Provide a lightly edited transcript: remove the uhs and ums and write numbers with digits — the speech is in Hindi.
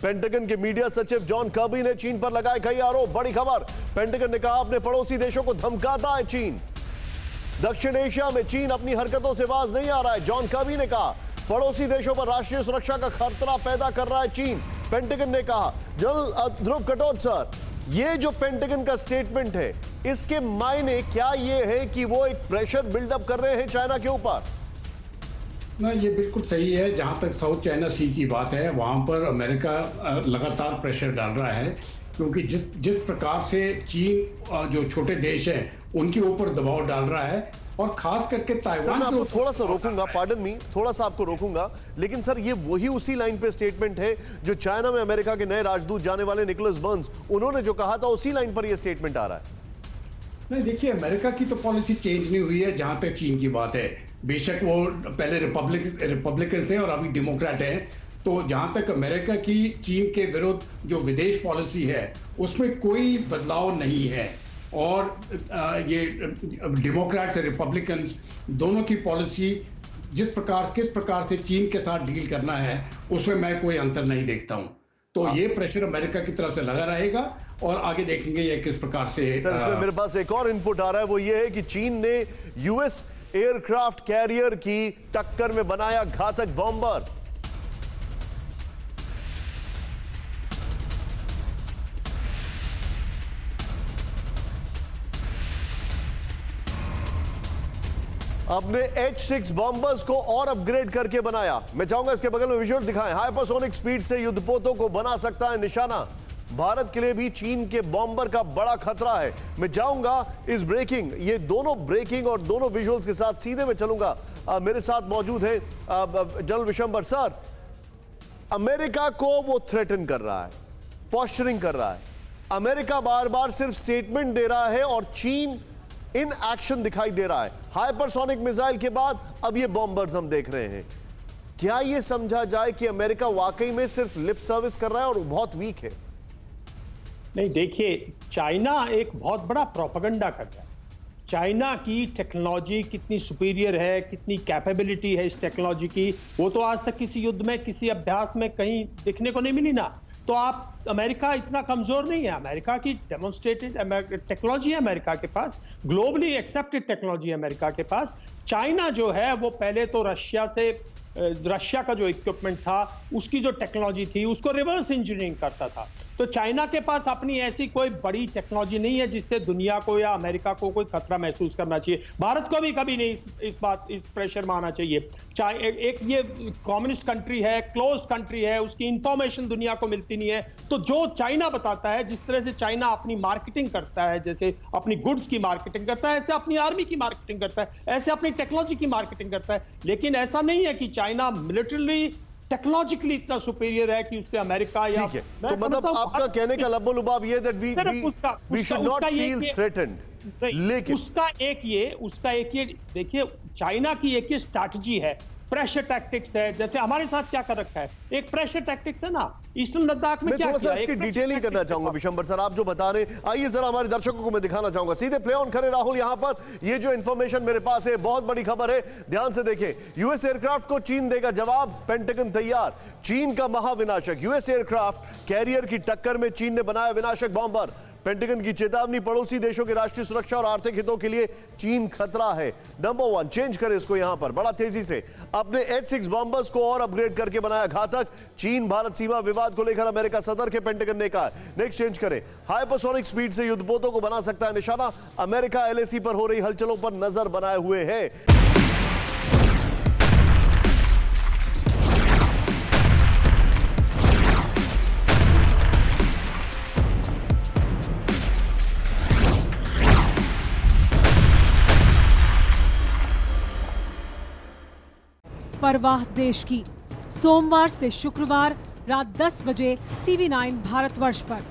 पेंटागन के मीडिया सचिव जॉन कर्बी ने चीन पर लगाए कई आरोप। बड़ी खबर, पेंटागन ने कहा अपने पड़ोसी देशों को धमकाता है चीन। दक्षिण एशिया में चीन अपनी हरकतों से बाज नहीं आ रहा है। जॉन कर्बी ने कहा पड़ोसी देशों पर राष्ट्रीय सुरक्षा का खतरा पैदा कर रहा है चीन। पेंटागन ने कहा। जनरल ध्रुव कटोच सर, ये जो पेंटागन का स्टेटमेंट है, इसके मायने क्या ये है कि वो एक प्रेशर बिल्डअप कर रहे हैं चाइना के ऊपर? ना, ये बिल्कुल सही है। जहां तक साउथ चाइना सी की बात है, वहां पर अमेरिका लगातार प्रेशर डाल रहा है, क्योंकि जिस प्रकार से चीन जो छोटे देश हैं उनके ऊपर दबाव डाल रहा है, और खास करके ताइवान। मैं आपको थोड़ा सा रोकूंगा, पार्डन मी, थोड़ा सा आपको रोकूंगा, लेकिन सर ये वही उसी लाइन पे स्टेटमेंट है जो चाइना में अमेरिका के नए राजदूत जाने वाले निकोलस बर्न्स, उन्होंने जो कहा था उसी लाइन पर ये स्टेटमेंट आ रहा है। नहीं, देखिए, अमेरिका की तो पॉलिसी चेंज नहीं हुई है जहां तक चीन की बात है। बेशक वो पहले रिपब्लिकन थे और अभी डेमोक्रेट हैं, तो जहां तक अमेरिका की चीन के विरुद्ध जो विदेश पॉलिसी है उसमें कोई बदलाव नहीं है। और ये डेमोक्रेट्स और रिपब्लिकन्स दोनों की पॉलिसी किस प्रकार से चीन के साथ डील करना है, उसमें मैं कोई अंतर नहीं देखता हूं। तो ये प्रेशर अमेरिका की तरफ से लगा रहेगा और आगे देखेंगे ये किस प्रकार से। सर, इसमें मेरे पास एक और इनपुट आ रहा है, वो ये है कि चीन ने यूएस एयरक्राफ्ट कैरियर की टक्कर में बनाया घातक बॉम्बर। अपने H-6 बॉम्बर्स को और अपग्रेड करके बनाया। मैं चाहूंगा इसके बगल में विजुअल दिखाएं। हाइपरसोनिक स्पीड से युद्धपोतों को बना सकता है निशाना। भारत के लिए भी चीन के बॉम्बर का बड़ा खतरा है। मैं जाऊंगा इस ये दोनों ब्रेकिंग और दोनों विजुअल्स के साथ सीधे में चलूंगा। मेरे साथ मौजूद है जनरल विशंबर सर। अमेरिका को वो थ्रेटन कर रहा है, पोस्चरिंग कर रहा है। अमेरिका बार बार सिर्फ स्टेटमेंट दे रहा है और चीन इन एक्शन दिखाई दे रहा है। हाइपरसोनिक मिसाइल के बाद अब ये बॉम्बर्स हम देख रहे हैं। क्या ये समझा जाए कि अमेरिका वाकई में सिर्फ लिप सर्विस कर रहा है और बहुत वीक है? नहीं, देखिए, चाइना एक बहुत बड़ा प्रोपेगेंडा कर रहा है। चाइना की टेक्नोलॉजी कितनी सुपीरियर है, कितनी कैपेबिलिटी है इस टेक्नोलॉजी की, वो तो आज तक किसी युद्ध में, किसी अभ्यास में कहीं दिखने को नहीं मिली ना। तो आप अमेरिका इतना कमजोर नहीं है। अमेरिका की डेमोन्स्ट्रेटेड टेक्नोलॉजी है अमेरिका के पास, ग्लोबली एक्सेप्टेड टेक्नोलॉजी है अमेरिका के पास। चाइना जो है वो पहले तो रशिया का जो इक्विपमेंट था, उसकी जो टेक्नोलॉजी थी, उसको रिवर्स इंजीनियरिंग करता था। तो चाइना के पास अपनी ऐसी कोई बड़ी टेक्नोलॉजी नहीं है जिससे दुनिया को या अमेरिका को कोई खतरा महसूस करना चाहिए। भारत को भी कभी नहीं इस प्रेशर में आना चाहिए। एक ये कम्युनिस्ट कंट्री है, क्लोज्ड कंट्री है, उसकी इंफॉर्मेशन दुनिया को मिलती नहीं है। तो जो चाइना बताता है, जिस तरह से चाइना अपनी मार्केटिंग करता है, जैसे अपनी गुड्स की मार्केटिंग करता है, ऐसे अपनी आर्मी की मार्केटिंग करता है, ऐसे अपनी टेक्नोलॉजी की मार्केटिंग करता है। लेकिन ऐसा नहीं है कि चाइना मिलिटरली टेक्नोलॉजिकली इतना सुपीरियर है कि उससे अमेरिका या। ठीक है, तो मतलब आपका कहने का लब्बो-लुबाब ये that we should not feel threatened. लेकिन उसका एक ये देखिए, चाइना की एक ये स्ट्रैटेजी है, प्रेशर टैक्टिक्स है। जैसे हमारे साथ क्या कर रखा है, एक प्रेशर टैक्टिक्स है ना ईस्टर्न लद्दाख में। क्या किया? इसकी डिटेलिंग करना चाहूंगा विशंबर सर, आप जो बता रहे। आइए जरा हमारे दर्शकों को मैं दिखाना चाहूंगा, सीधे प्ले ऑन करें राहुल। यहां पर ये जो इंफॉर्मेशन मेरे पास है, बहुत बड़ी खबर है, ध्यान से देखें। यूएस एयरक्राफ्ट को चीन देगा जवाब, पेंटागन तैयार। चीन का महाविनाशक यूएस एयरक्राफ्ट कैरियर की टक्कर में चीन ने बनाया विनाशक बॉम्बर। पेंटागन की चेतावनी, पड़ोसी देशों की राष्ट्रीय सुरक्षा और आर्थिक हितों के लिए चीन खतरा है। नंबर 1, चेंज करें इसको यहां पर बड़ा तेजी से। अपने H-6 बॉम्बर्स को और अपग्रेड करके बनाया घातक। चीन भारत सीमा विवाद को लेकर अमेरिका सतर्क है, पेंटागन ने कहा। नेक्स्ट चेंज करें। हाइपरसोनिक स्पीड से युद्धपोतों को बना सकता है निशाना। अमेरिका LAC पर हो रही हलचलों पर नजर बनाए हुए है। परवाह देश की, सोमवार से शुक्रवार रात 10 बजे TV9 भारतवर्ष पर।